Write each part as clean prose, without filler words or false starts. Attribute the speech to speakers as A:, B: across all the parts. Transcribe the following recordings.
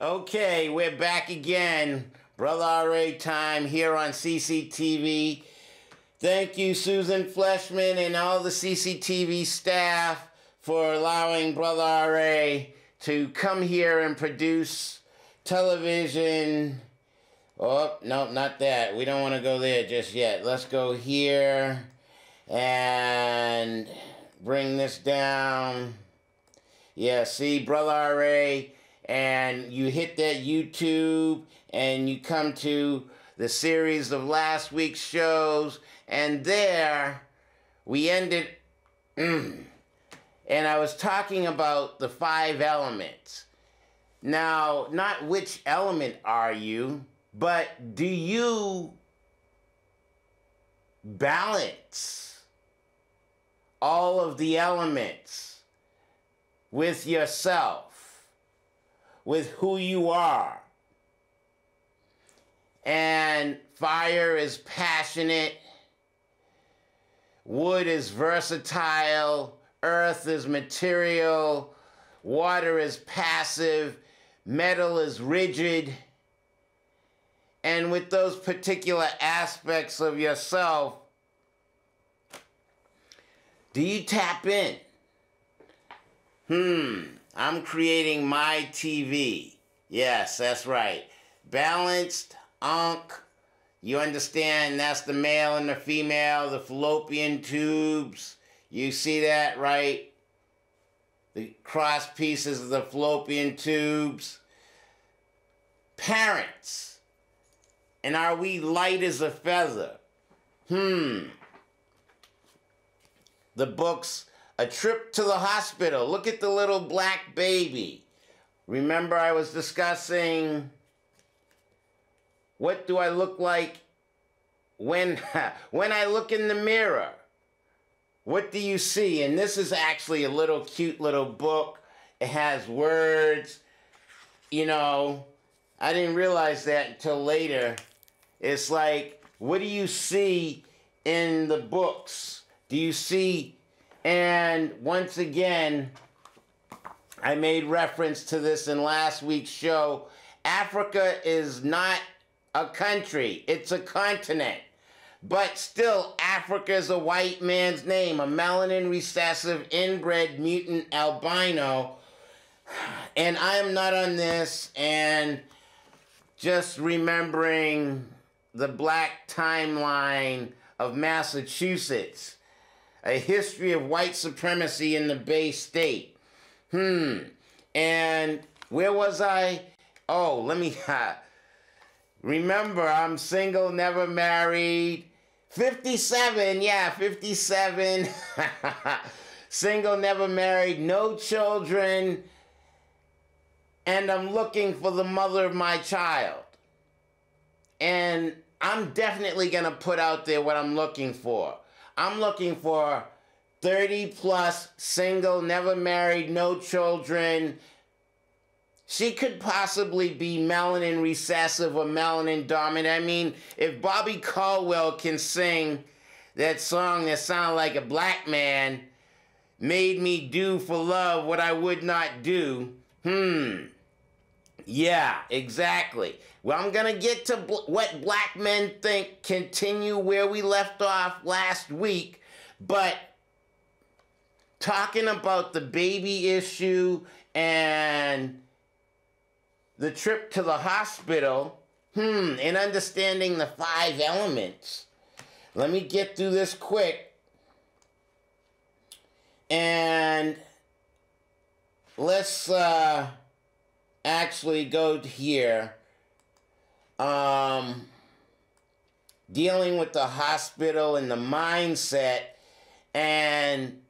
A: Okay, we're back again. Brother RA time here on CCTV. Thank you, Susan Fleshman and all the CCTV staff for allowing Brother RA to come here and produce television. Oh, no, not that. We don't want to go there just yet. Let's go here and bring this down. Yeah, see, Brother RA, and you hit that YouTube and you come to the series of last week's shows, and there we ended, and I was talking about the 5 elements. Now, not which element are you, but do you balance all of the elements with yourself, with who you are? And fire is passionate, wood is versatile, earth is material, water is passive, metal is rigid. And with those particular aspects of yourself, do you tap in? I'm creating my TV. Yes, that's right. Balanced, you understand, that's the male and the female, the fallopian tubes. You see that, right? The cross pieces of the fallopian tubes. Parents. And are we light as a feather? The books, A Trip to the Hospital. Look at the little black baby. Remember I was discussing what do I look like when I look in the mirror? What do you see? And this is actually a little cute little book. It has words. You know, I didn't realize that until later. It's like, what do you see in the books? Do you see? And once again, I made reference to this in last week's show. Africa is not a country, it's a continent. But still, Africa is a white man's name, a melanin recessive, inbred mutant albino. And I am not on this, and just remembering the black timeline of Massachusetts, a history of white supremacy in the Bay State. And where was I? Oh, let me, remember, I'm single, never married. 57, yeah, 57. Single, never married, no children. And I'm looking for the mother of my child. And I'm definitely going to put out there what I'm looking for. I'm looking for 30 plus, single, never married, no children. She could possibly be melanin recessive or melanin dominant. I mean, if Bobby Caldwell can sing that song that sounded like a black man, made me do for love what I would not do. Yeah, exactly. Well, I'm going to get to what black men think, continue where we left off last week, but talking about the baby issue and the trip to the hospital, and understanding the 5 elements. Let me get through this quick. And let's actually go here. Dealing with the hospital and the mindset. And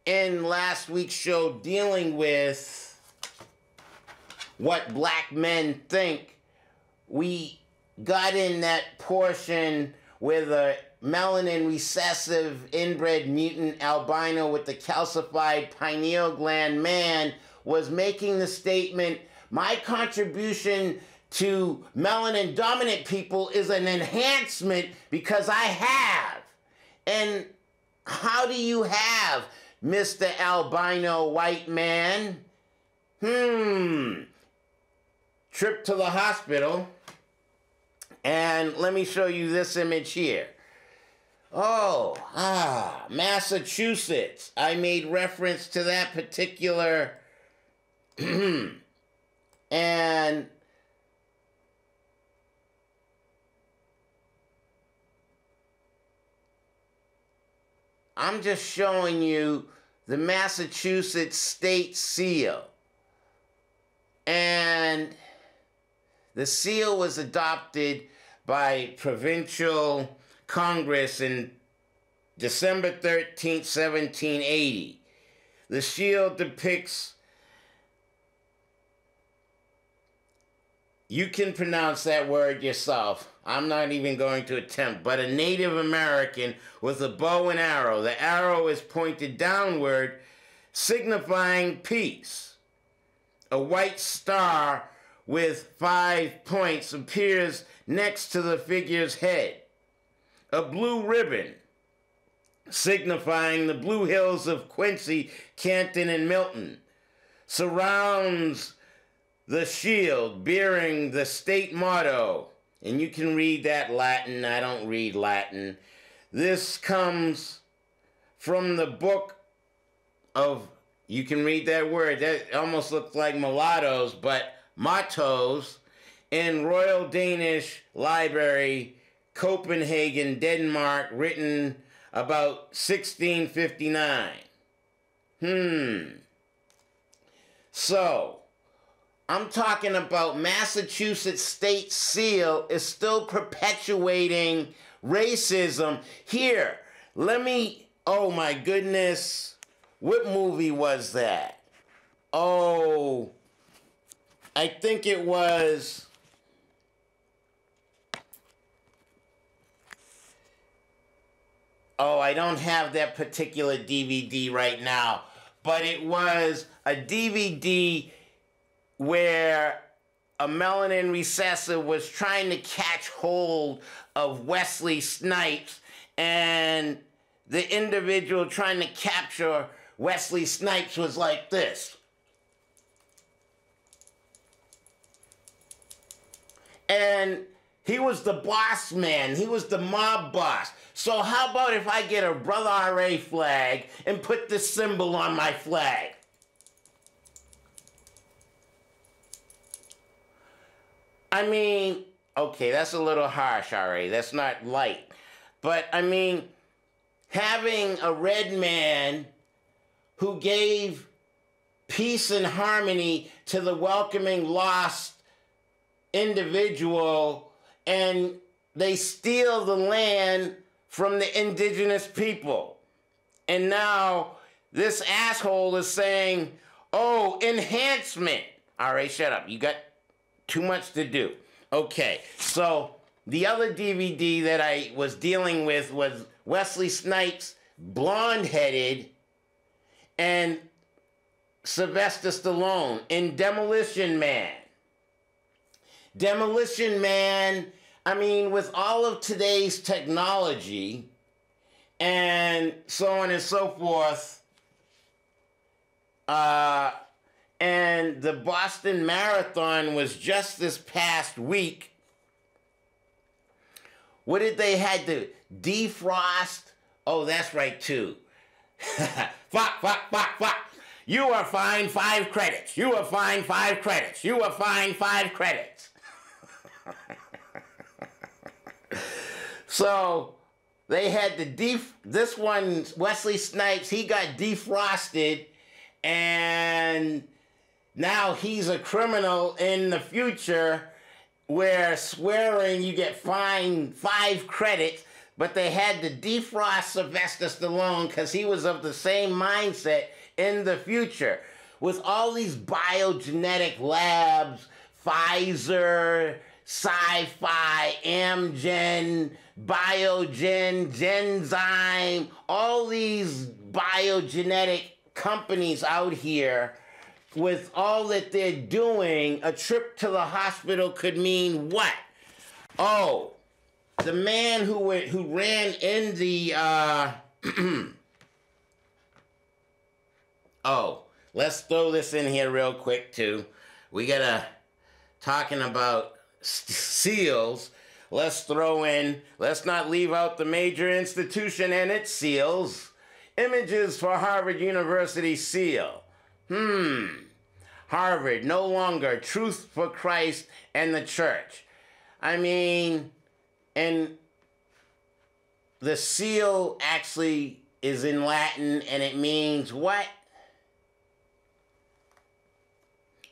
A: in last week's show, dealing with what black men think, we got in that portion where the melanin recessive inbred mutant albino with the calcified pineal gland man was making the statement, my contribution to melanin dominant people is an enhancement because I have. And how do you have, Mr. Albino White Man? Trip to the hospital. And let me show you this image here. Massachusetts. I made reference to that particular and I'm just showing you the Massachusetts state seal. And the seal was adopted by provincial Congress in December 13th, 1780. The shield depicts, you can pronounce that word yourself. I'm not even going to attempt, but a Native American with a bow and arrow. The arrow is pointed downward, signifying peace. A white star with 5 points appears next to the figure's head. A blue ribbon, signifying the Blue Hills of Quincy, Canton, and Milton, surrounds the shield bearing the state motto. And you can read that Latin. I don't read Latin. This comes from the book of, you can read that word. That almost looks like mulattoes, but mottos in Royal Danish Library, Copenhagen, Denmark, written about 1659. So, I'm talking about Massachusetts state seal is still perpetuating racism. Here, oh my goodness, what movie was that? Oh, I think it was, I don't have that particular DVD right now, but it was a DVD where a melanin recessive was trying to catch hold of Wesley Snipes, and the individual trying to capture Wesley Snipes was like this. And he was the boss man. He was the mob boss. So how about if I get a Brother RA flag and put this symbol on my flag? I mean, okay, that's a little harsh, RA. That's not light. But, I mean, having a red man who gave peace and harmony to the welcoming lost individual, and they steal the land from the indigenous people. And now this asshole is saying, oh, enhancement. All right, shut up. You got too much to do. Okay, so the other DVD that I was dealing with was Wesley Snipes, blonde-headed, and Sylvester Stallone in Demolition Man. Demolition Man, I mean, with all of today's technology and so on and so forth, and the Boston Marathon was just this past week. What did they had to defrost? Oh, that's right, too. Fuck. You are fined 5 credits. You are fined 5 credits. You are fined 5 credits. So they had to this one, Wesley Snipes, he got defrosted, and now he's a criminal in the future where swearing you get fined 5 credits, but they had to defrost Sylvester Stallone because he was of the same mindset in the future. With all these biogenetic labs, Pfizer, Sci-Fi, Amgen, Biogen, Genzyme, all these biogenetic companies out here, with all that they're doing, a trip to the hospital could mean what? Oh, the man who ran in the let's throw this in here real quick too. We gotta, talking about seals, let's throw in, let's not leave out the major institution and its seals. Images for Harvard University seal. Harvard, no longer truth for Christ and the church. I mean, and the seal actually is in Latin and it means what?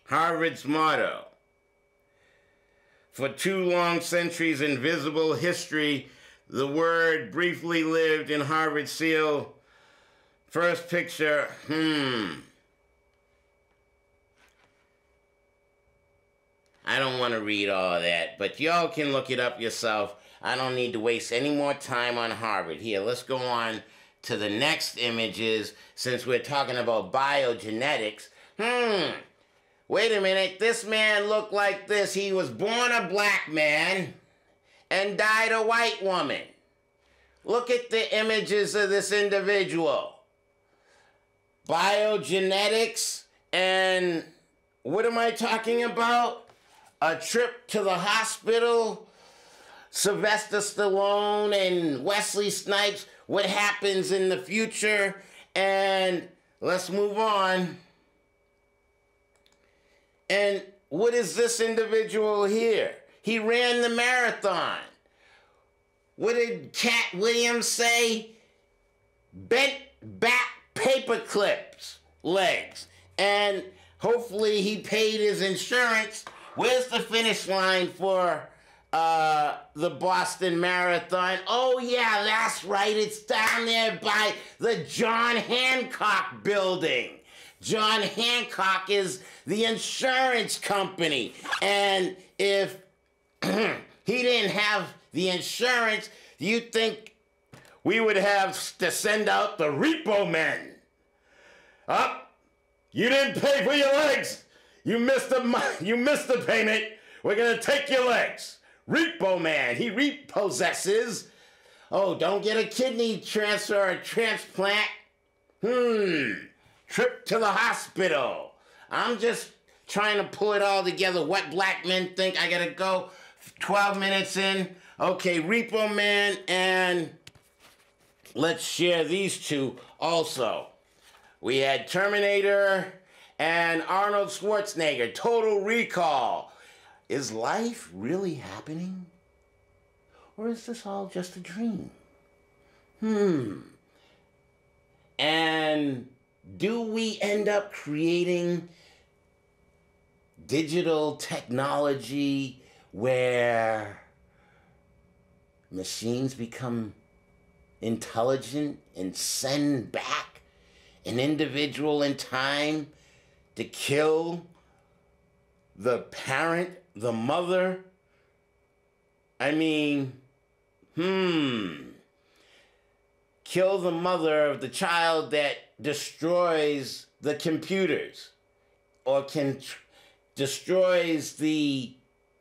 A: Harvard's motto. For 2 long centuries in visible history, the word briefly lived in Harvard seal. First picture, I don't want to read all of that, but y'all can look it up yourself. I don't need to waste any more time on Harvard. Here, let's go on to the next images since we're talking about biogenetics. Wait a minute, this man looked like this. He was born a black man and died a white woman. Look at the images of this individual. Biogenetics, and what am I talking about? A trip to the hospital, Sylvester Stallone and Wesley Snipes, what happens in the future, and let's move on. And what is this individual here? He ran the marathon. What did Cat Williams say? Bent back paperclips legs. And hopefully he paid his insurance. Where's the finish line for the Boston Marathon? Oh yeah, that's right. It's down there by the John Hancock building. John Hancock is the insurance company. And if he didn't have the insurance, you'd think we would have to send out the repo men. Up, you didn't pay for your legs. You missed the payment. We're gonna take your legs. Repo man, he repossesses. Oh, don't get a kidney transfer or a transplant. Trip to the hospital. I'm just trying to pull it all together. What black men think. I gotta go 12 minutes in. Okay, repo man, and let's share these two also. We had Terminator and Arnold Schwarzenegger, Total Recall. Is life really happening? Or is this all just a dream? And do we end up creating digital technology where machines become intelligent and send back an individual in time to kill the parent, the mother? I mean, kill the mother of the child that destroys the computers or destroys the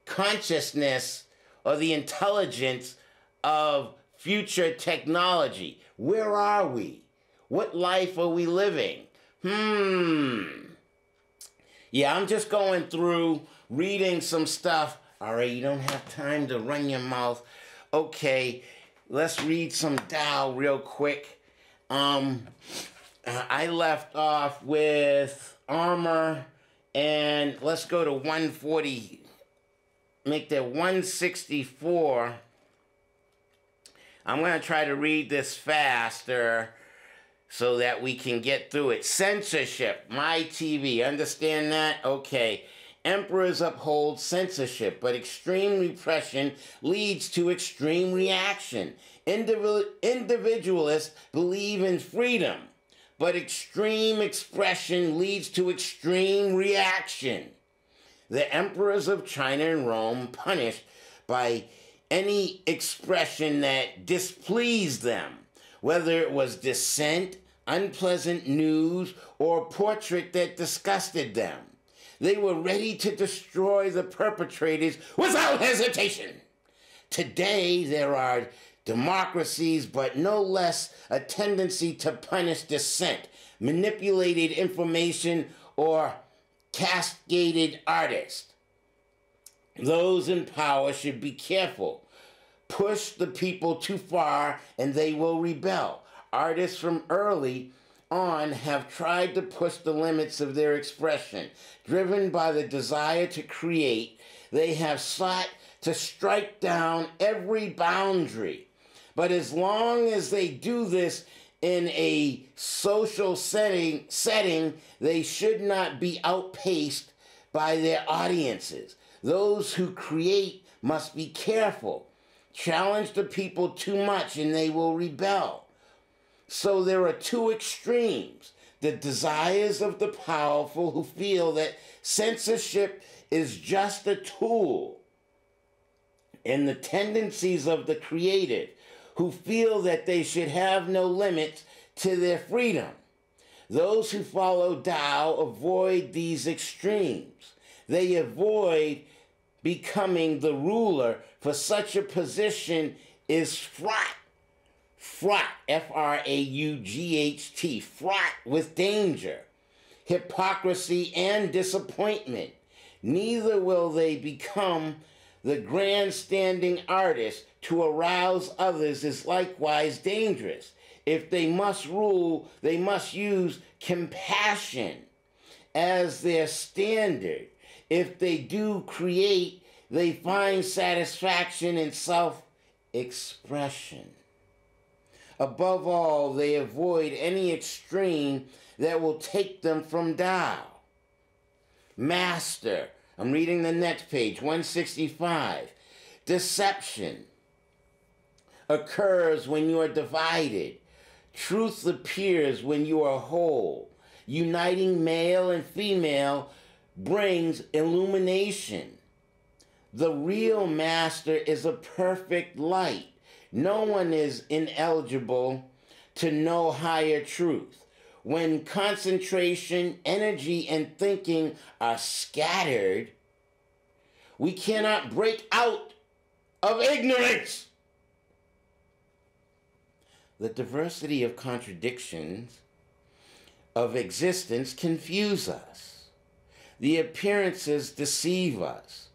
A: consciousness or the intelligence of future technology. Where are we? What life are we living? Yeah, I'm just going through, reading some stuff. All right, you don't have time to run your mouth. Okay, let's read some Dow real quick. I left off with armor, and let's go to 140. Make that 164. I'm going to try to read this faster so that we can get through it. Censorship, my TV, understand that? Okay. Emperors uphold censorship, but extreme repression leads to extreme reaction. Individualists believe in freedom, but extreme expression leads to extreme reaction. The emperors of China and Rome punished by any expression that displeased them, whether it was dissent, unpleasant news, or a portrait that disgusted them. They were ready to destroy the perpetrators without hesitation. Today, there are democracies, but no less a tendency to punish dissent, manipulated information, or cascaded artists. Those in power should be careful. Push the people too far and they will rebel. Artists from early on have tried to push the limits of their expression. Driven by the desire to create, they have sought to strike down every boundary. But as long as they do this in a social setting, they should not be outpaced by their audiences. Those who create must be careful. Challenge the people too much and they will rebel. So there are two extremes: the desires of the powerful who feel that censorship is just a tool, and the tendencies of the creative who feel that they should have no limits to their freedom. Those who follow Tao avoid these extremes. They avoid becoming the ruler, for such a position is fraught, F-R-A-U-G-H-T, fraught with danger, hypocrisy, and disappointment. Neither will they become the grandstanding artist. To arouse others is likewise dangerous. If they must rule, they must use compassion as their standard. If they do create, they find satisfaction in self-expression. Above all, they avoid any extreme that will take them from Tao. Master, I'm reading the next page, 165. Deception occurs when you are divided. Truth appears when you are whole. Uniting male and female brings illumination. The real master is a perfect light. No one is ineligible to know higher truth. When concentration, energy, and thinking are scattered, we cannot break out of ignorance. The diversity of contradictions of existence confuse us. The appearances deceive us.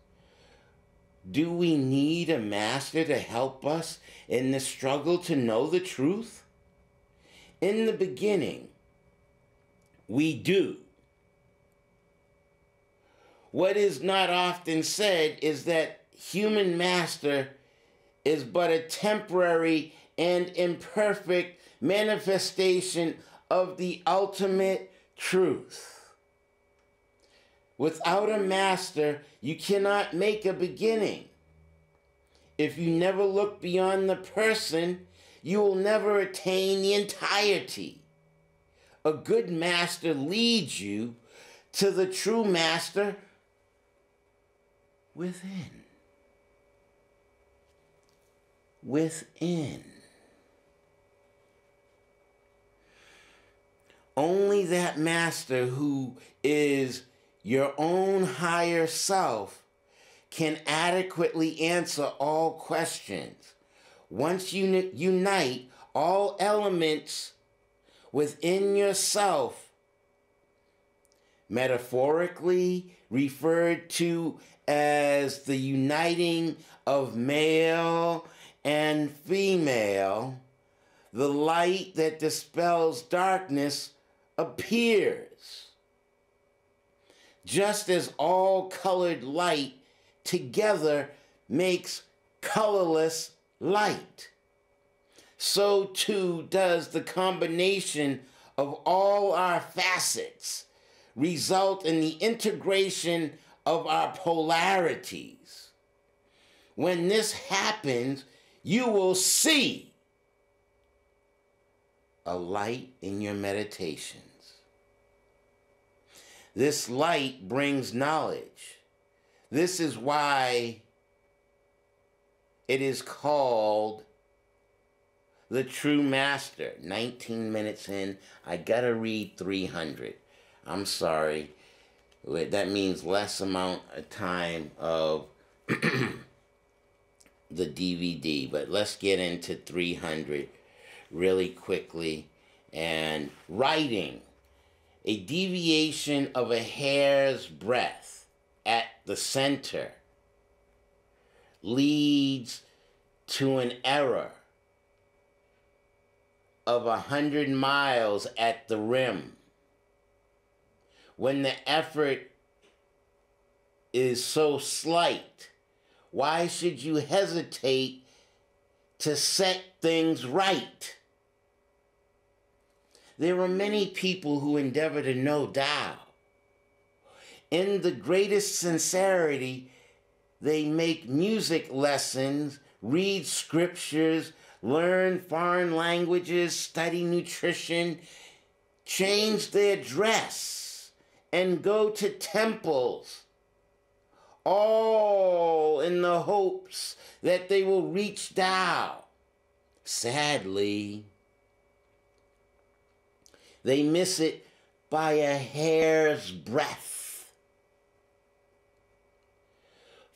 A: Do we need a master to help us in the struggle to know the truth? In the beginning, we do. What is not often said is that human master is but a temporary and imperfect manifestation of the ultimate truth. Without a master, you cannot make a beginning. If you never look beyond the person, you will never attain the entirety. A good master leads you to the true master within. Within. Only that master who is your own higher self can adequately answer all questions. Once you unite all elements within yourself, metaphorically referred to as the uniting of male and female, the light that dispels darkness appears. Just as all colored light together makes colorless light, so too does the combination of all our facets result in the integration of our polarities. When this happens, you will see a light in your meditations. This light brings knowledge. This is why it is called the true master. 19 minutes in, I gotta read 300. I'm sorry. That means less amount of time of the DVD, but let's get into 300 really quickly. And writing, a deviation of a hair's breadth at the center leads to an error of 100 miles at the rim. When the effort is so slight, why should you hesitate to set things right? There are many people who endeavor to know Tao. In the greatest sincerity, they make music lessons, read scriptures, learn foreign languages, study nutrition, change their dress, and go to temples, all in the hopes that they will reach Tao. Sadly, they miss it by a hair's breadth.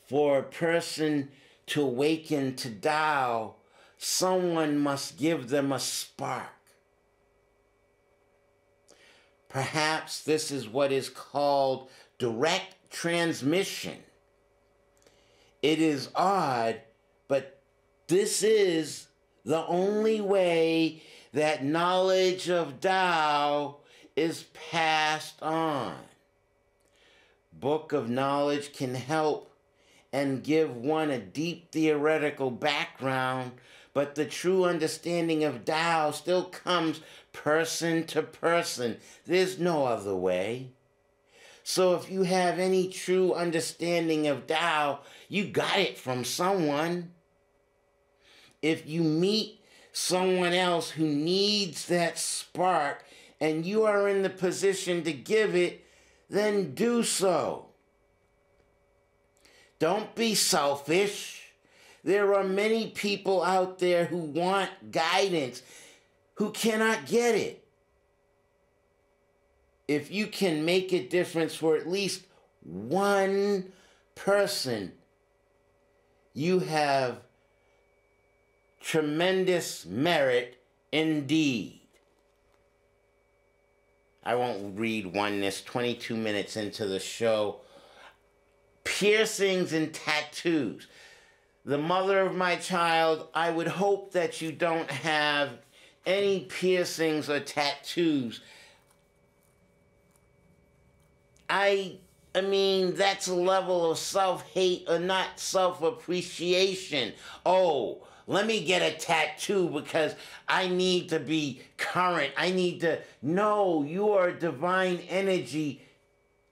A: For a person to awaken to Tao, someone must give them a spark. Perhaps this is what is called direct transmission. It is odd, but this is the only way that knowledge of Tao is passed on. Book of Knowledge can help and give one a deep theoretical background, but the true understanding of Tao still comes person to person. There's no other way. So if you have any true understanding of Tao, you got it from someone. If you meet someone else who needs that spark and you are in the position to give it, then do so. Don't be selfish. There are many people out there who want guidance, who cannot get it. If you can make a difference for at least one person, you have tremendous merit indeed. I won't read Oneness, 22 minutes into the show. Piercings and tattoos. The mother of my child, I would hope that you don't have any piercings or tattoos. I mean, that's a level of self-hate or not self-appreciation. Oh, let me get a tattoo because I need to be current. I need to know you are divine energy.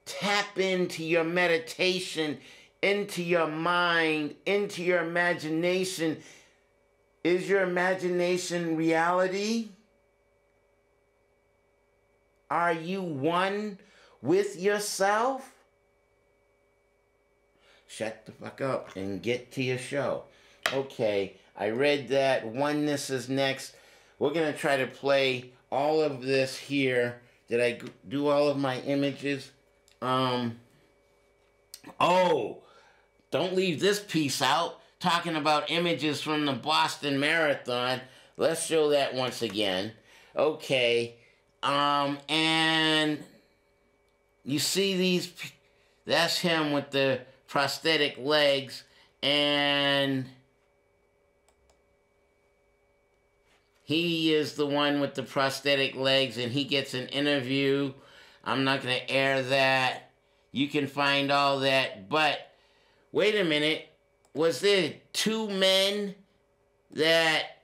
A: Tap into your meditation, into your mind, into your imagination. Is your imagination reality? Are you one with yourself? Shut the fuck up and get to your show. Okay, I read that. Oneness is next. We're going to try to play all of this here. Did I do all of my images? Oh, don't leave this piece out. Talking about images from the Boston Marathon. Let's show that once again. Okay. And you see these, that's him with the prosthetic legs, and he is the one with the prosthetic legs, and he gets an interview. I'm not going to air that. You can find all that. But wait a minute. Was there two men that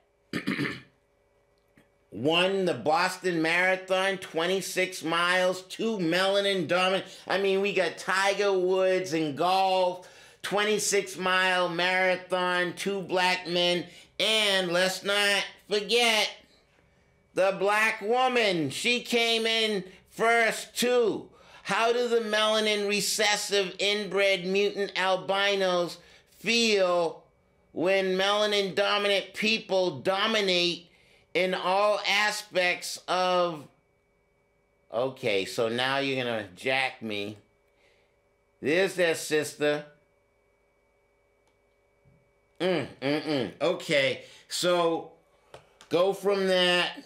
A: won the Boston Marathon, 26 miles, two melanin dominant? I mean, we got Tiger Woods in golf, 26-mile marathon, two black men, and let's not forget the black woman. She came in first, too. How do the melanin recessive inbred mutant albinos feel when melanin dominant people dominate in all aspects of... Okay, so now you're gonna jack me. There's that sister. Okay, so go from that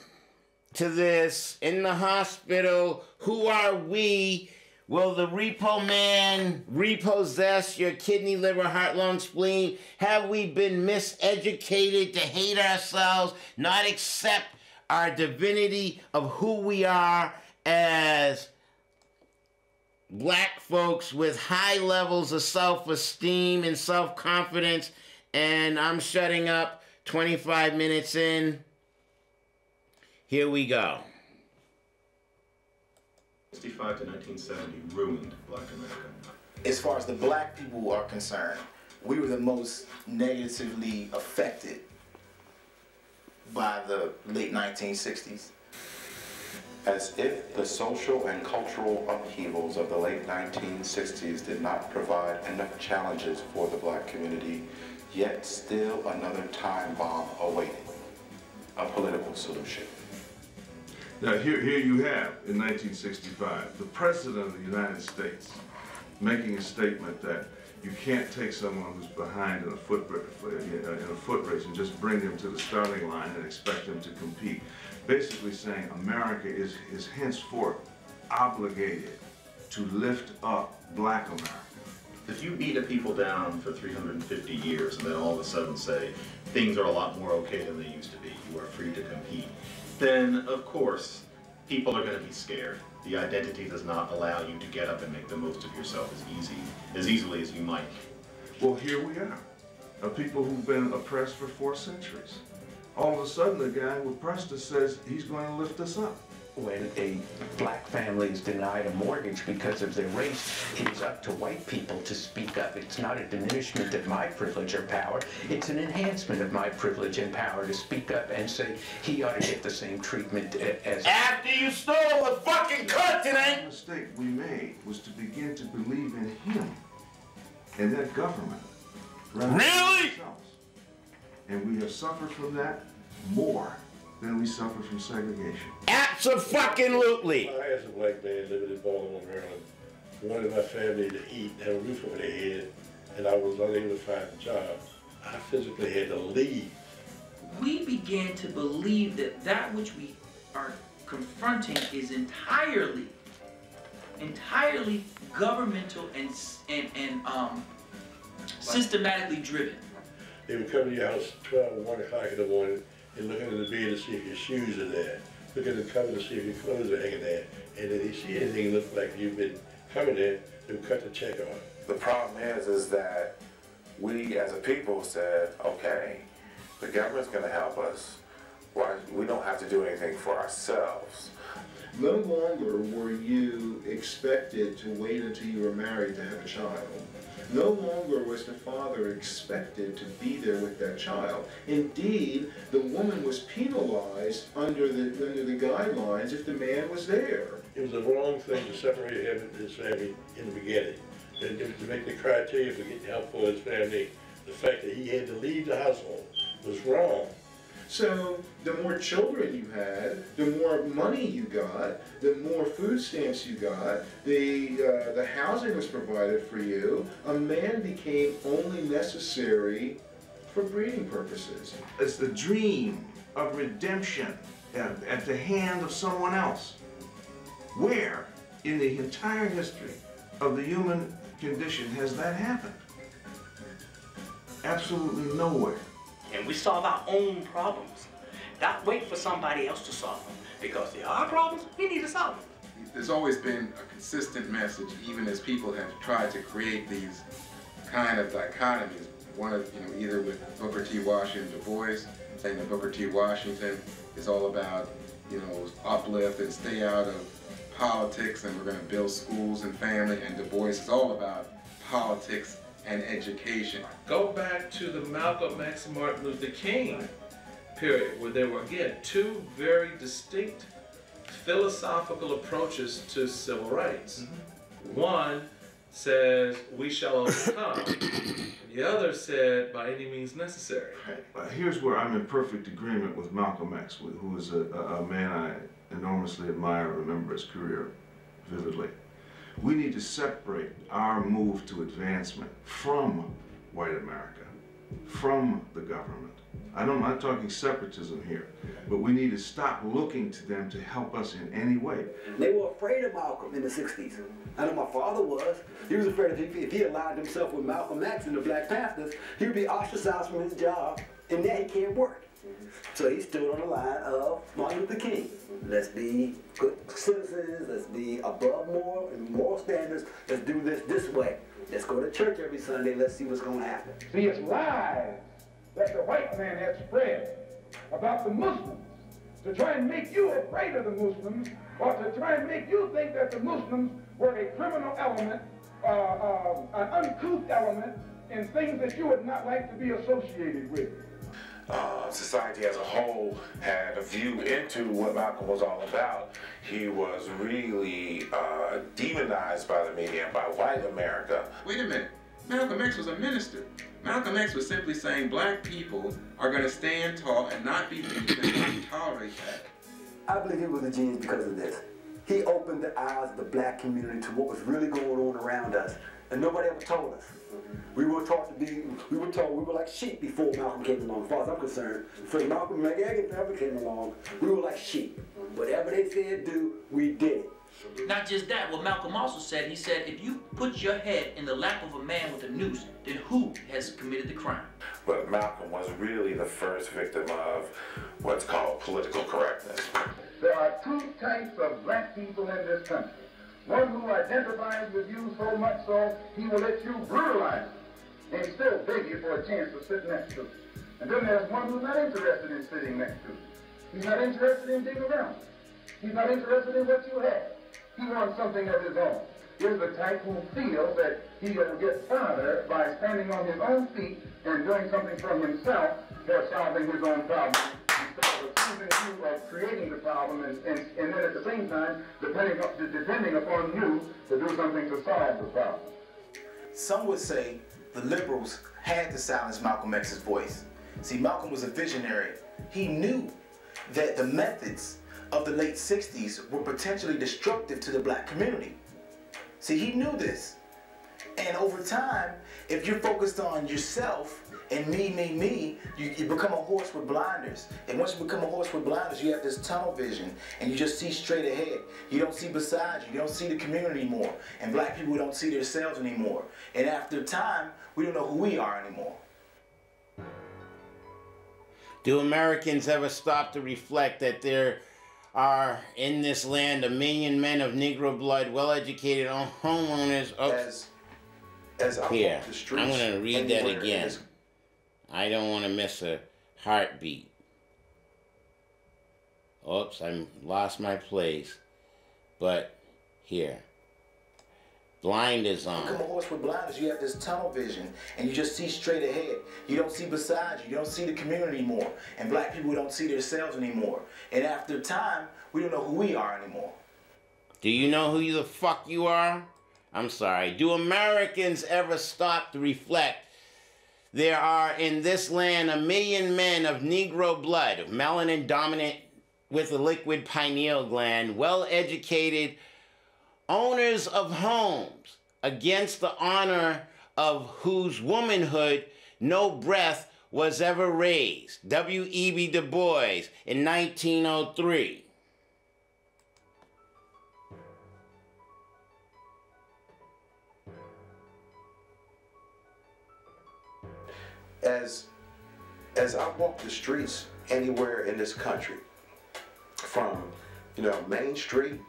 A: to this. In the hospital, who are we? Will the repo man repossess your kidney, liver, heart, lung, spleen? Have we been miseducated to hate ourselves, not accept our divinity of who we are as black folks with high levels of self-esteem and self-confidence? And I'm shutting up 25 minutes in. Here we go.
B: 1965 to 1970 ruined Black America.
C: As far as the black people are concerned, we were the most negatively affected by the late 1960s.
D: As if the social and cultural upheavals of the late 1960s did not provide enough challenges for the black community, yet still another time bomb awaited, a political solution.
E: Now here you have, in 1965, the President of the United States making a statement that you can't take someone who's behind in a foot race and just bring them to the starting line and expect them to compete. Basically saying America is henceforth obligated to lift up Black America.
B: If you beat a people down for 350 years and then all of a sudden say things are a lot more okay than they used to be, you are free to compete, then of course people are going to be scared. The identity does not allow you to get up and make the most of yourself as easily as you might.
E: Well, here we are, a people who've been oppressed for 4 centuries. All of a sudden, the guy who oppressed us says he's going to lift us up.
F: When a black family is denied a mortgage because of their race, it is up to white people to speak up. It's not a diminishment of my privilege or power. It's an enhancement of my privilege and power to speak up and say he ought to get the same treatment as...
A: After you stole the fucking continent!
E: The mistake we made was to begin to believe in him and that government.
A: Really?
E: And we have suffered from that more than we suffer from segregation.
A: Abso-fucking-lutely.
G: I, as a black man living in Baltimore, Maryland, wanted my family to eat and have a roof over their head, and I was unable to find a job. I physically had to leave.
H: We began to believe that that which we are confronting is entirely governmental and systematically driven.
G: They would come to your house 12 or 1 o'clock in the morning and look under the bed to see if your shoes are there. Look under the cover to see if your clothes are hanging there. And if they see anything that looks like you've been coming there, they would cut the check off.
D: The problem is that we as a people said, okay, the government's going to help us. Why, we don't have to do anything for ourselves.
I: No longer were you expected to wait until you were married to have a child. No longer was the father expected to be there with that child. Indeed, the woman was penalized under the guidelines if the man was there.
G: It was the wrong thing to separate him and his family in the beginning. And to make the criteria for getting help for his family, the fact that he had to leave the household was wrong.
I: So the more children you had, the more money you got, the more food stamps you got, the housing was provided for you. A man became only necessary for breeding purposes.
E: It's the dream of redemption at the hand of someone else. Where in the entire history of the human condition has that happened? Absolutely nowhere.
J: And we solve our own problems, not wait for somebody else to solve them, because they are problems, we need to solve them.
K: There's always been a consistent message, even as people have tried to create these kind of dichotomies. One of, either with Booker T. Washington, Du Bois, saying that Booker T. Washington is all about, uplift and stay out of politics, and we're going to build schools and family, and Du Bois is all about politics and education.
L: Go back to the Malcolm X and Martin Luther King period, where there were, again, 2 very distinct philosophical approaches to civil rights. One says, we shall overcome. The other said, by any means necessary.
E: Here's where I'm in perfect agreement with Malcolm X, who is a man I enormously admire and remember his career vividly. We need to separate our move to advancement from white America from the government. I'm not talking separatism here, but we need to stop looking to them to help us in any way.
M: They were afraid of Malcolm in the 60s. I know my father was. He was afraid if he aligned himself with Malcolm X and the Black Panthers, he would be ostracized from his job, and now he can't work. So he stood on the line of Martin Luther King. Let's be good citizens, let's be above moral standards, let's do this way. Let's go to church every Sunday, let's see what's going to happen.
N: See, it's lies that the white man has spread about the Muslims to try and make you afraid of the Muslims, or to try and make you think that the Muslims were a criminal element, an uncouth element in things that you would not like to be associated with.
D: Society as a whole had a view into what Malcolm was all about. He was really demonized by the media and by white America.
K: Wait a minute. Malcolm X was a minister. Malcolm X was simply saying black people are going to stand tall and not be beaten and not tolerate that.
M: I believe he was a genius because of this. He opened the eyes of the black community to what was really going on around us, and nobody ever told us. We were taught to be, we were like sheep before Malcolm came along, as far as I'm concerned. Before Malcolm ever came along, we were like sheep. Whatever they said do, we did it.
H: Not just that, what Malcolm also said, he said, if you put your head in the lap of a man with a noose, then who has committed the crime?
D: But Malcolm was really the first victim of what's called political correctness.
N: There are two types of black people in this country. One who identifies with you so much so he will let you brutalize him and still beg you for a chance to sit next to him. And then there's one who's not interested in sitting next to him. He's not interested in being around you. He's not interested in what you have. He wants something of his own. He's the type who feels that he will get farther by standing on his own feet and doing something for himself for solving his own problem, instead of accusing you of creating the problem and then at the same time depending upon you to do something to solve the problem.
C: Some would say the liberals had to silence Malcolm X's voice. See, Malcolm was a visionary. He knew that the methods of the late 60s were potentially destructive to the black community. See, he knew this. And over time, if you're focused on yourself and me, you become a horse with blinders. And once you become a horse with blinders, you have this tunnel vision and you just see straight ahead. You don't see beside you. You don't see the community anymore. And black people don't see themselves anymore. And after time, we don't know who we are anymore.
A: Do Americans ever stop to reflect that there are in this land 1 million men of Negro blood, well-educated homeowners of...
D: As I
A: Here,
D: walk the streets,
A: I'm going to read that again. I don't want to miss a heartbeat. Oops, I lost my place. But here. Blinders on.
C: You become a horse with blinders, you have this tunnel vision, and you just see straight ahead. You don't see beside you. You don't see the community anymore. And black people don't see themselves anymore. And after time, we don't know who we are anymore.
A: Do you know who the fuck you are? I'm sorry. Do Americans ever stop to reflect? There are in this land 1 million men of Negro blood, melanin dominant with a liquid pineal gland, well-educated, owners of homes, against the honor of whose womanhood no breath was ever raised. W.E.B. Du Bois in 1903.
D: As I walk the streets anywhere in this country, from Main Street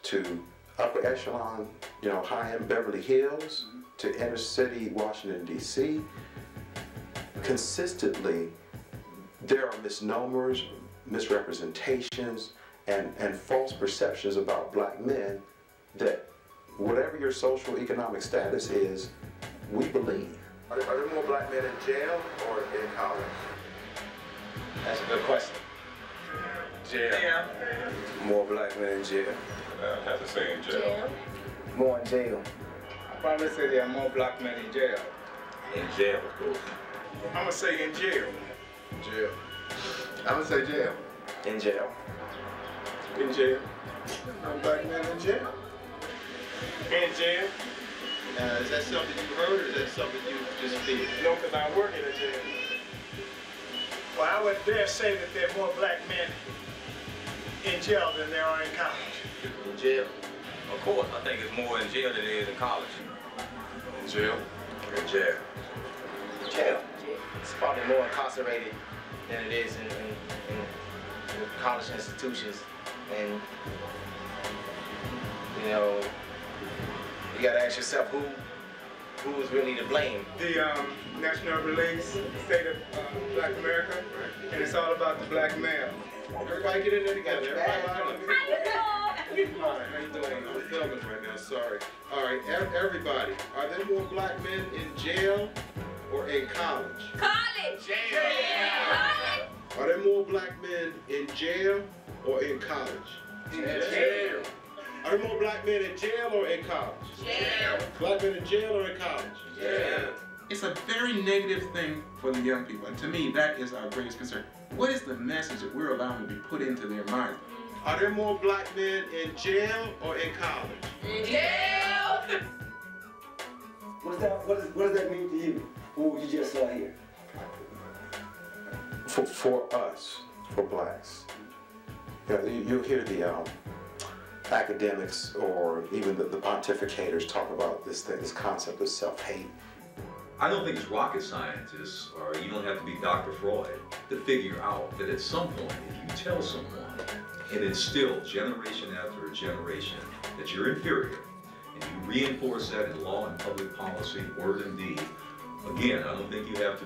D: to upper echelon, high-end Beverly Hills to inner city Washington D.C., consistently there are misnomers, misrepresentations, and false perceptions about black men that whatever your social economic status is, we believe. Are there more black men in jail or in college?
O: That's a good question. Jail. Yeah.
D: More black men in jail.
O: I have to say in jail.
P: More in jail. I probably say there are more black men in jail.
O: In jail, of course.
P: I'm gonna say in jail.
D: Jail.
P: I'm gonna say jail.
D: In jail.
P: In jail. I'm black men in jail. In jail.
I: Is that something you heard, or is that something you just feel?
P: No, because I work in a jail. Well, I would dare say that there are more black men in jail than there are in college.
O: In jail? Of course, I think it's more in jail than it is in college.
E: In jail?
O: In jail.
C: Jail. It's probably more incarcerated than it is in college institutions. And, you know, you gotta ask yourself who is really to blame.
P: The National Release, State of Black America, and it's all about the black male.
I: Everybody get in there together. Everybody line up.
P: How you doing?
I: How you doing? I'm filming right now, sorry. All right, everybody, are there more black men in jail or in college?
Q: College!
I: Jail! Are there more black men in jail or in college?
P: Jail!
I: Are there more black men in jail or in college?
Q: Jail!
I: Black men in jail or in college?
K: Jail! It's a very negative thing for the young people, and to me, that is our greatest concern. What is the message that we're allowing to be put into their minds?
I: Are there more black men in jail or in college?
Q: In jail!
M: What does that mean to you? What you just saw here?
D: For us, for blacks, you know, you'll hear the academics or even the pontificators talk about this concept of self-hate.
R: I don't think it's rocket scientists, or you don't have to be Dr. Freud to figure out that at some point, if you tell someone and instill generation after generation that you're inferior, and you reinforce that in law and public policy, word and deed, again, I don't think you have to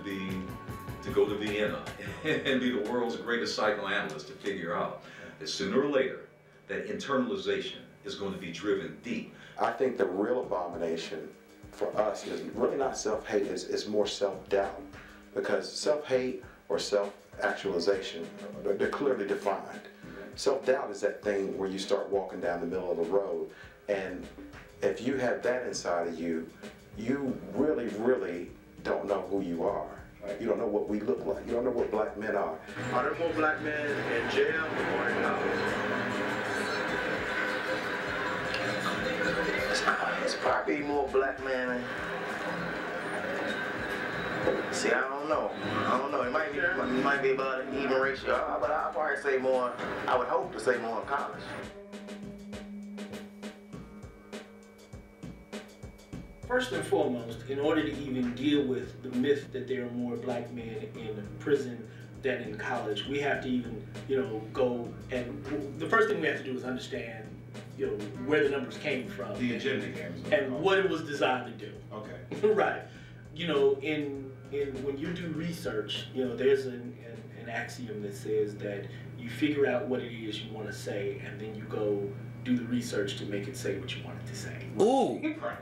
R: go to Vienna and be the world's greatest psychoanalyst to figure out that sooner or later, that internalization is going to be driven deep.
D: I think the real abomination for us is really not self-hate, it's more self-doubt. Because self-hate or self-actualization, they're clearly defined. Self-doubt is that thing where you start walking down the middle of the road, and if you have that inside of you, you really, really don't know who you are. You don't know what we look like. You don't know what black men are.
I: Are there more black men in jail or in college?
C: It's probably more black men. See, I don't know. It might be about an even ratio, but I'll probably say more. I would hope to say more in college.
J: First and foremost, in order to even deal with the myth that there are more black men in prison than in college, we have to even, go and the first thing we have to do is understand, where the numbers came from.
E: The agenda games.
J: And what it was designed to do.
E: Okay.
J: Right. When you do research, there's an axiom that says that you figure out what it is you want to say, and then you go do the research to make it say what you want it to say.
A: Ooh.
J: Right.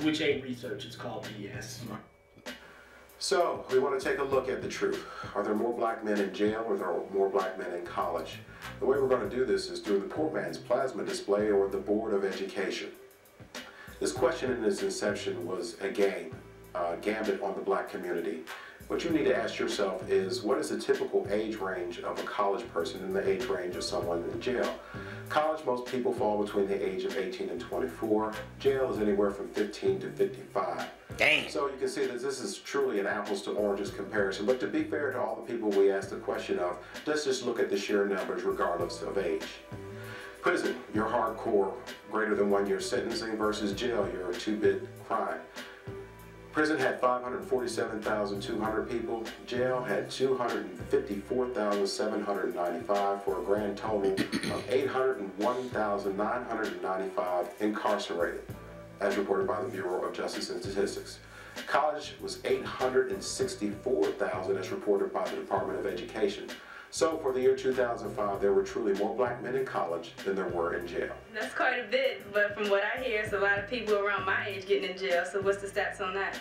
J: Which ain't research, it's called BS.
D: So, we want to take a look at the truth. Are there more black men in jail or are there more black men in college? The way we're going to do this is through the poor man's plasma display or the Board of Education. This question in its inception was a game, gambit on the black community. What you need to ask yourself is, what is the typical age range of a college person and the age range of someone in jail? College, most people fall between the age of 18 and 24. Jail is anywhere from 15 to 55.
A: Dang.
D: So you can see that this is truly an apples to oranges comparison. But to be fair to all the people we asked the question of, let's just look at the sheer numbers regardless of age. Prison, your hardcore, greater than 1 year sentencing versus jail, your 2-bit crime. Prison had 547,200 people. Jail had 254,795 for a grand total of 801,995 incarcerated, as reported by the Bureau of Justice and Statistics. College was 864,000 as reported by the Department of Education. So for the year 2005, there were truly more black men in college than there were in jail.
Q: That's quite a bit, but from what I hear, it's a lot of people around my age getting in jail, so what's the stats on that?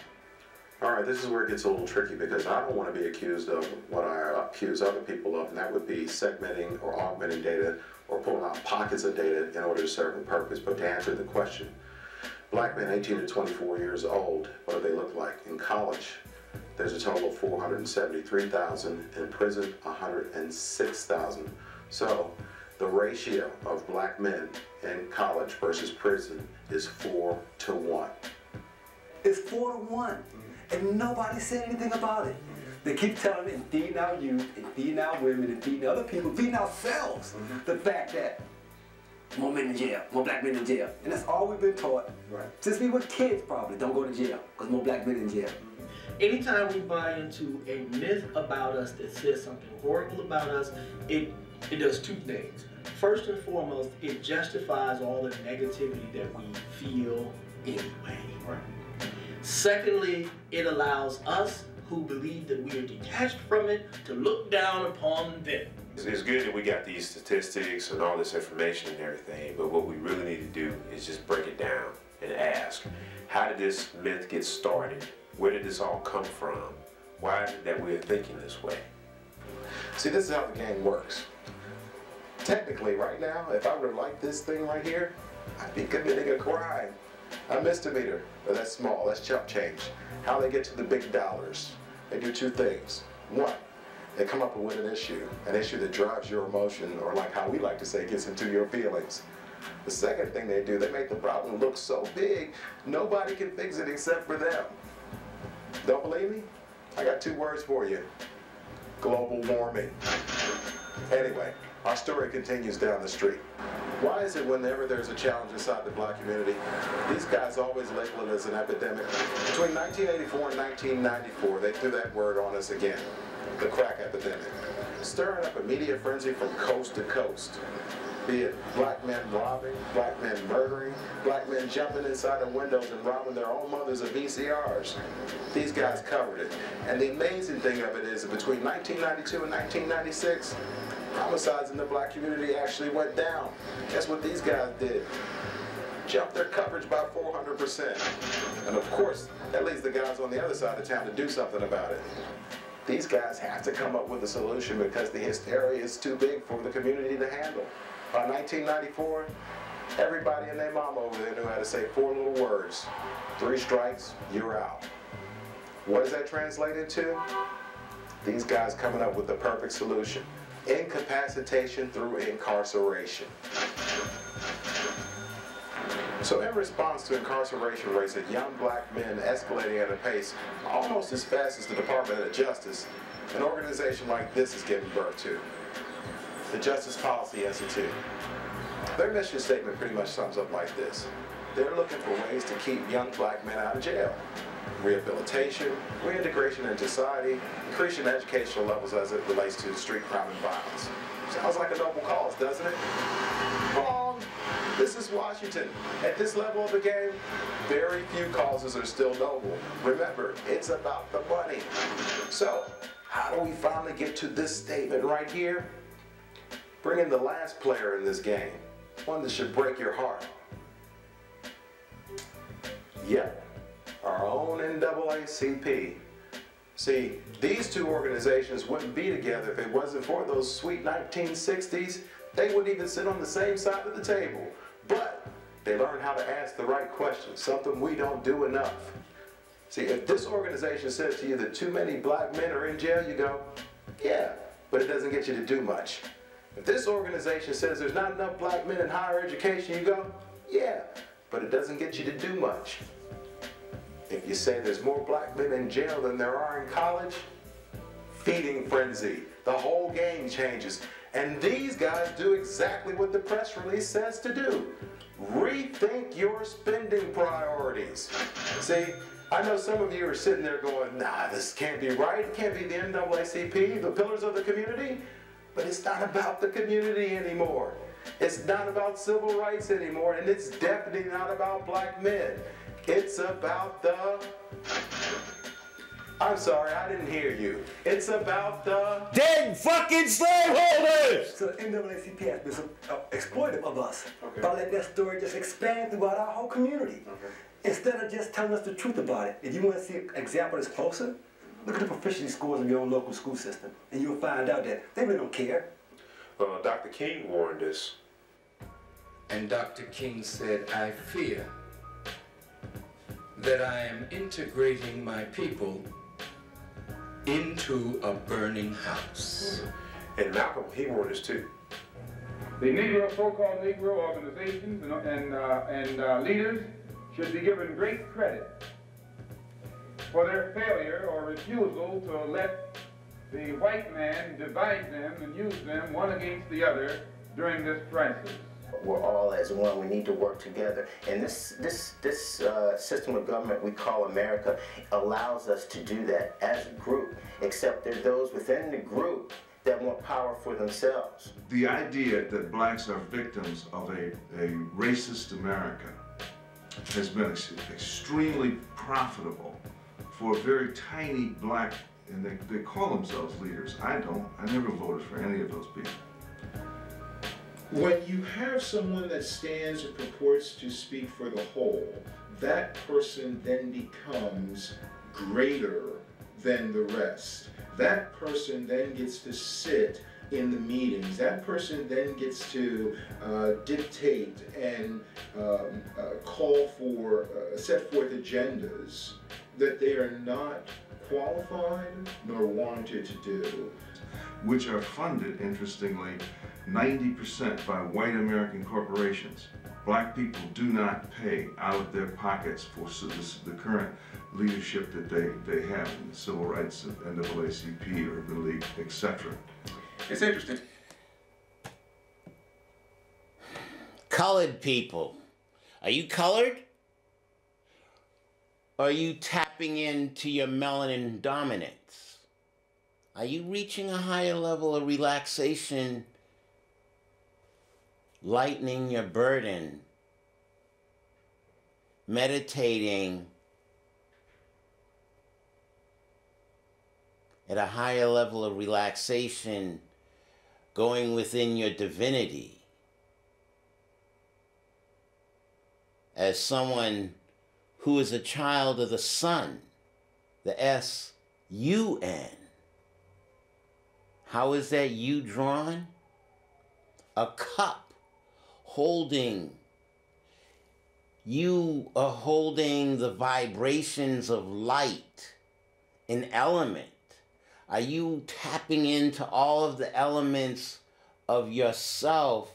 D: All right, this is where it gets a little tricky because I don't want to be accused of what I accuse other people of, and that would be segmenting or augmenting data or pulling out pockets of data in order to serve a purpose. But to answer the question, black men 18 to 24 years old, what do they look like? In college, there's a total of 473,000. In prison, 106,000. So the ratio of black men in college versus prison is 4 to 1.
M: It's 4-1. And nobody said anything about it. They keep telling it and feeding our youth, and feeding our women, and feeding other people, feeding ourselves the fact that more men in jail, more black men in jail. And that's all we've been taught. Right. Since we were kids probably, don't go to jail, because more black men in jail.
J: Anytime we buy into a myth about us that says something horrible about us, it does two things. First and foremost, it justifies all the negativity that we feel anyway. Right. Secondly, it allows us who believe that we are detached from it to look down upon them.
S: It's good that we got these statistics and all this information and everything, but what we really need to do is just break it down and ask, how did this myth get started? Where did this all come from? Why is it that we're thinking this way?
D: See, this is how the game works. Technically, right now, if I were to like this thing right here, I'd be committing a crime. A misdemeanor, but that's small, that's chump change. How they get to the big dollars? They do two things. One, they come up with an issue that drives your emotion, or like how we like to say, gets into your feelings. The second thing they do, they make the problem look so big, nobody can fix it except for them. Don't believe me? I got two words for you. Global warming. Anyway, our story continues down the street. Why is it whenever there's a challenge inside the black community, these guys always label it as an epidemic? Between 1984 and 1994, they threw that word on us again, the crack epidemic, stirring up a media frenzy from coast to coast. Be it black men robbing, black men murdering, black men jumping inside of windows and robbing their own mothers of VCRs. These guys covered it. And the amazing thing of it is that between 1992 and 1996, homicides in the black community actually went down. Guess what these guys did? Jumped their coverage by 400%. And of course, that leads the guys on the other side of town to do something about it. These guys have to come up with a solution because the hysteria is too big for the community to handle. By 1994, everybody and their mama over there knew how to say 4 little words. 3 strikes, you're out. What does that translate into? These guys coming up with the perfect solution. Incapacitation through incarceration. So in response to incarceration rates of young black men escalating at a pace almost as fast as the Department of Justice, an organization like this is giving birth to. The Justice Policy Institute. Their mission statement pretty much sums up like this. They're looking for ways to keep young black men out of jail. Rehabilitation, reintegration into society, increasing educational levels as it relates to street crime and violence. Sounds like a noble cause, doesn't it? Wrong. This is Washington. At this level of the game, very few causes are still noble. Remember, it's about the money. So, how do we finally get to this statement right here? Bring in the last player in this game, one that should break your heart. Yep, our own NAACP. See, these two organizations wouldn't be together if it wasn't for those sweet 1960s. They wouldn't even sit on the same side of the table. But they learned how to ask the right questions, something we don't do enough. See, if this organization says to you that too many black men are in jail, you go, yeah, but it doesn't get you to do much. If this organization says there's not enough black men in higher education, you go, yeah, but it doesn't get you to do much. If you say there's more black men in jail than there are in college, feeding frenzy. The whole game changes. And these guys do exactly what the press release says to do. Rethink your spending priorities. See, I know some of you are sitting there going, nah, this can't be right. It can't be the NAACP, the pillars of the community. But it's not about the community anymore. It's not about civil rights anymore, and it's definitely not about black men. It's about the... I'm sorry, I didn't hear you. It's about the... dead fucking slaveholders!
M: So the NAACP has been so exploitive of us by letting that story just expand throughout our whole community. Instead of just telling us the truth about it. If you want to see an example that's closer, look at the proficiency scores of your own local school system, and you'll find out that they really don't care.
S: Dr. King warned us.
F: And Dr. King said, I fear that I am integrating my people into a burning house.
S: And Malcolm, he warned us too.
T: The Negro, so-called Negro organizations and leaders should be given great credit for their failure or refusal to let the white man divide them and use them one against the other during this crisis.
U: We're all as one. We need to work together. And this system of government we call America allows us to do that as a group, except there are those within the group that want power for themselves.
E: The idea that blacks are victims of a racist America has been extremely profitable for a very tiny black, and they call themselves leaders. I don't. I never voted for any of those people.
I: When you have someone that stands and purports to speak for the whole, that person then becomes greater than the rest. That person then gets to sit in the meetings. That person then gets to dictate and call for, set forth agendas that they are not qualified nor wanted to do.
E: Which are funded, interestingly, 90% by white American corporations. Black people do not pay out of their pockets for the current leadership that they have in the civil rights of NAACP, Urban League, etc.
K: It's interesting.
A: Colored people. Are you colored? Or are you tapping into your melanin dominance? Are you reaching a higher level of relaxation, lightening your burden, meditating at a higher level of relaxation, going within your divinity? As someone who is a child of the sun, the S-U-N. How is that U drawn? A cup holding. You are holding the vibrations of light, an element. Are you tapping into all of the elements of yourself?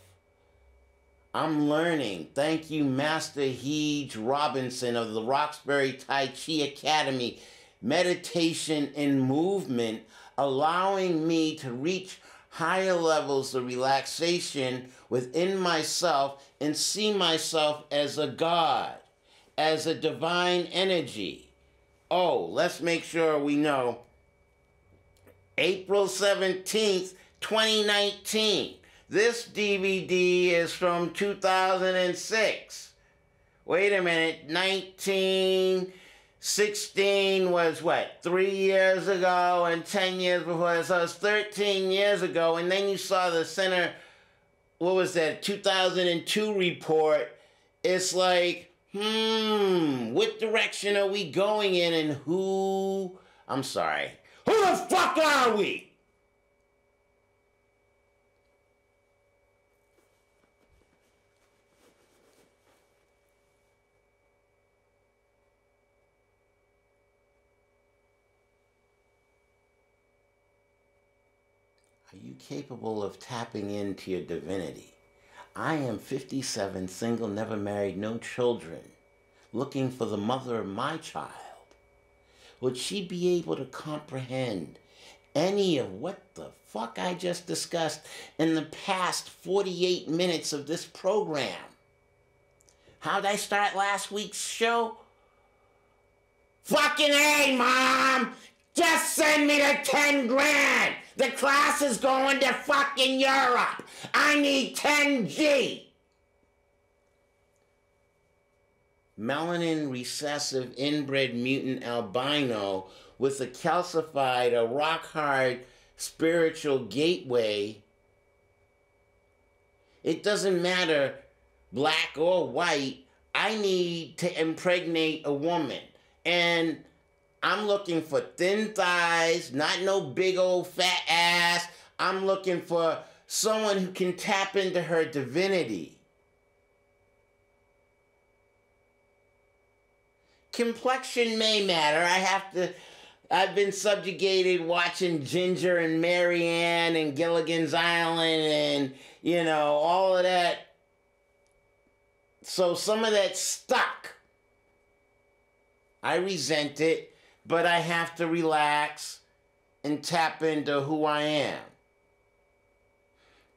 A: I'm learning. Thank you, Master Heege Robinson of the Roxbury Tai Chi Academy. Meditation and movement, allowing me to reach higher levels of relaxation within myself and see myself as a God, as a divine energy. Oh, let's make sure we know. April 17th, 2019. This DVD is from 2006. Wait a minute, 1916 was what, 3 years ago, and 10 years before, so it's 13 years ago, and then you saw the center, what was that, 2002 report. It's like, what direction are we going in, and who the fuck are we? Are you capable of tapping into your divinity? I am 57, single, never married, no children, looking for the mother of my child. Would she be able to comprehend any of what the fuck I just discussed in the past 48 minutes of this program? How'd I start last week's show? Fucking A, Mom! Just send me the 10 grand! The class is going to fucking Europe! I need 10G! Melanin recessive inbred mutant albino with a calcified, a rock-hard spiritual gateway. It doesn't matter black or white. I need to impregnate a woman. And I'm looking for thin thighs, not no big old fat ass. I'm looking for someone who can tap into her divinity. Complexion may matter. I've been subjugated watching Ginger and Marianne and Gilligan's Island and, all of that. So some of that stuck. I resent it. but I have to relax and tap into who I am.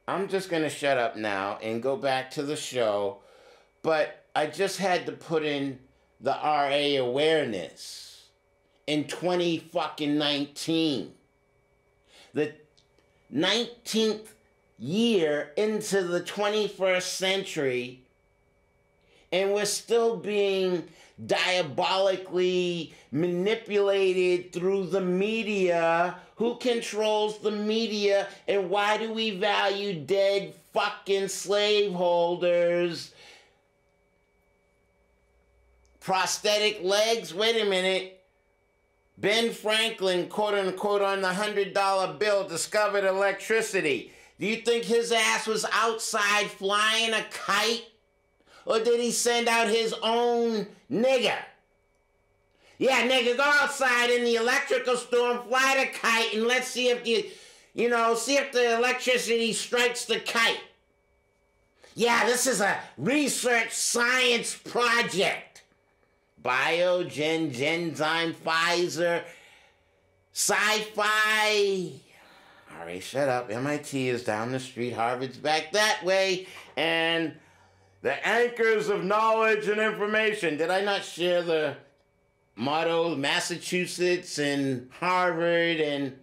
A: I'm just going to shut up now and go back to the show, but I just had to put in the RA awareness in 2019. The 19th year into the 21st century, and we're still being diabolically manipulated through the media. Who controls the media, and why do we value dead fucking slaveholders? Prosthetic legs? Wait a minute. Ben Franklin, quote unquote, on the $100 bill discovered electricity. Do you think his ass was outside flying a kite? Or did he send out his own nigger? Yeah, nigga, go outside in the electrical storm, fly the kite, and let's see if see if the electricity strikes the kite. Yeah, this is a research science project. Biogen, Genzyme, Pfizer, sci-fi. All right, shut up. MIT is down the street, Harvard's back that way, and the anchors of knowledge and information. Did I not share the motto? Massachusetts and Harvard and...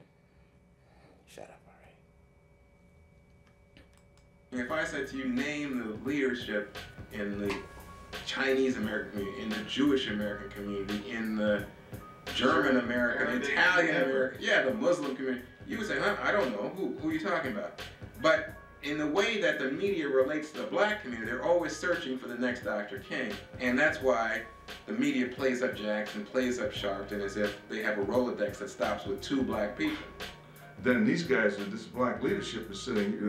A: Shut up, all
K: right. If I said to you, name the leadership in the Chinese American community, in the Jewish American community, in the German American, Italian American, yeah, the Muslim community, you would say, huh, I don't know, who are you talking about? But in the way that the media relates to the black community, they're always searching for the next Dr. King. And that's why the media plays up Jackson, plays up Sharpton, as if they have a Rolodex that stops with 2 black people.
E: Then these guys, this black leadership is saying,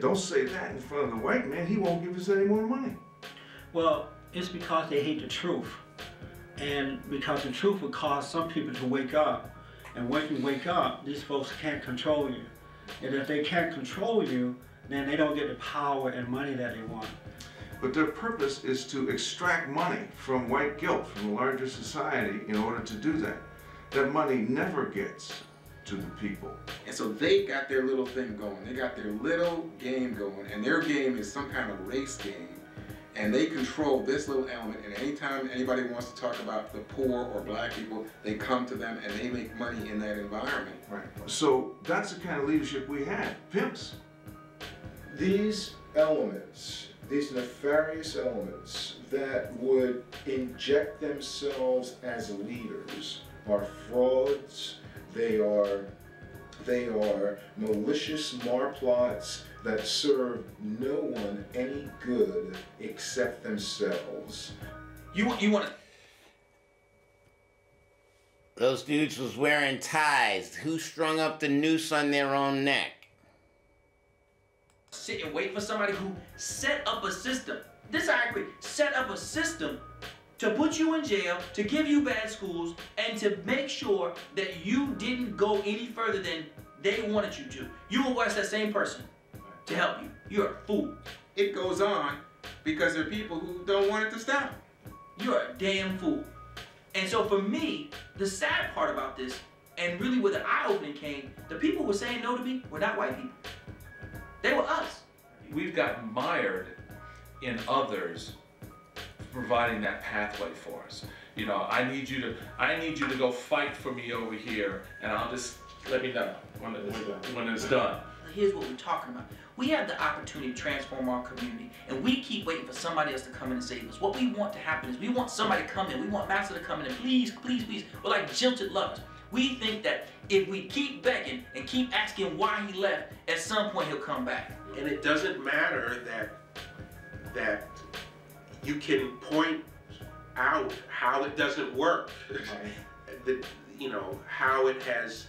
E: don't say that in front of the white man, he won't give us any more money.
J: Well, it's because they hate the truth. And because the truth would cause some people to wake up. And when you wake up, these folks can't control you. And if they can't control you, then they don't get the power and money that they want.
E: But their purpose is to extract money from white guilt, from the larger society, in order to do that. That money never gets to the people.
K: And so they got their little thing going. They got their little game going, and their game is some kind of race game. And they control this little element, and anytime anybody wants to talk about the poor or black people, they come to them and they make money in that environment.
E: Right. So that's the kind of leadership we had, pimps.
I: These elements, these nefarious elements that would inject themselves as leaders are frauds. They are malicious marplots that serve no one any good except themselves.
H: You want to...
A: Those dudes was wearing ties. Who strung up the noose on their own neck?
H: Sit and wait for somebody who set up a system. This I agree. Set up a system to put you in jail, to give you bad schools, and to make sure that you didn't go any further than they wanted you to. You will watch that same person to help you. You're a fool.
K: It goes on because there are people who don't want it to stop.
H: You're a damn fool. And so for me, the sad part about this, and really where the eye-opening came, the people who were saying no to me were not white people. They were us.
L: We've gotten mired in others providing that pathway for us. You know, I need you to go fight for me over here, and I'll just let me know when it's done.
H: Here's what we're talking about. We have the opportunity to transform our community, and we keep waiting for somebody else to come in and save us. What we want to happen is we want somebody to come in. We want Master to come in and please, please, please. We're like jilted lovers. We think that if we keep begging and keep asking why he left, at some point he'll come back.
B: And it doesn't matter that you can point out how it doesn't work, how it has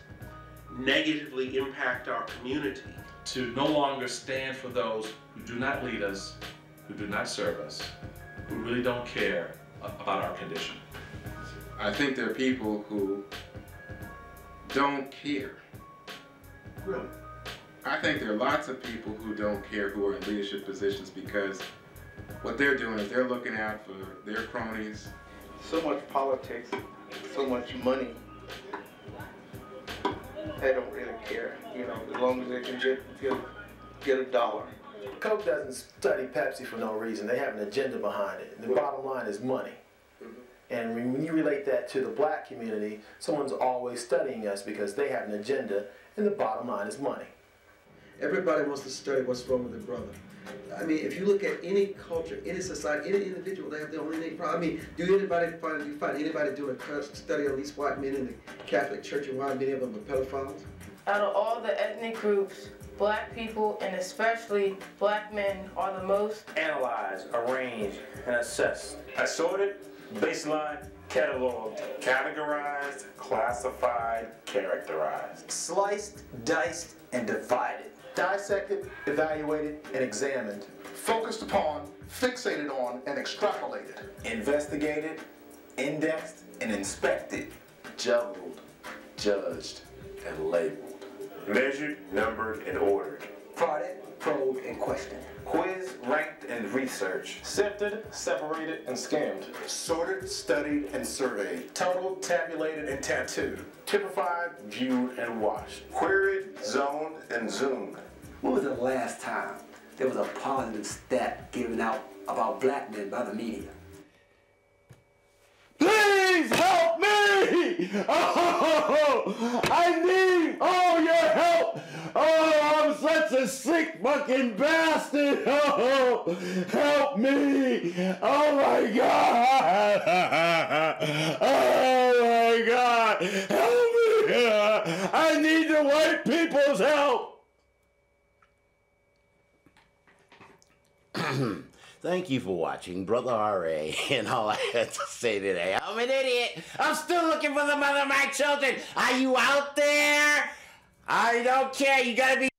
B: negatively impacted our community.
L: To no longer stand for those who do not lead us, who do not serve us, who really don't care about our condition.
K: I think there are people who don't care.
I: Really?
K: I think there are lots of people who don't care who are in leadership positions because what they're doing is they're looking out for their cronies.
V: So much politics, so much money,
G: They don't really care, you know, as long as they can get a dollar.
C: Coke doesn't study Pepsi for no reason. They have an agenda behind it. The bottom line is money. And when you relate that to the black community, someone's always studying us because they have an agenda, and the bottom line is money.
V: Everybody wants to study what's wrong with their brother. I mean, if you look at any culture, any society, any individual, they have their own unique problem. I mean, do you find anybody doing a study on these white men in the Catholic Church and why many of them are pedophiles?
W: Out of all the ethnic groups, black people, and especially black men, are the most
X: analyzed, arranged, and assessed. Assorted, baseline, cataloged, categorized, classified, characterized.
C: Sliced, diced, and divided. Dissected, evaluated, and examined.
Y: Focused upon, fixated on, and extrapolated.
C: Investigated, indexed, and inspected. Juggled, judged, and labeled.
S: Measured, numbered, and ordered.
M: Prodded, probed, and questioned.
X: Quiz, ranked, and researched.
Y: Sifted, separated, and skimmed.
I: Sorted, studied, and surveyed.
C: Totaled, tabulated, and tattooed. Typified, viewed, and watched.
S: Queried, zoned, and zoomed.
M: When was the last time there was a positive stat given out about black men by the media?
A: Please help me! Oh, I need all your help! Oh, I'm such a sick fucking bastard! Oh, help me! Oh my God! Oh my God! Help me! I need the white people's help! Thank you for watching Brother R.A. and all I had to say today. I'm an idiot. I'm still looking for the mother of my children. Are you out there? I don't care. You gotta be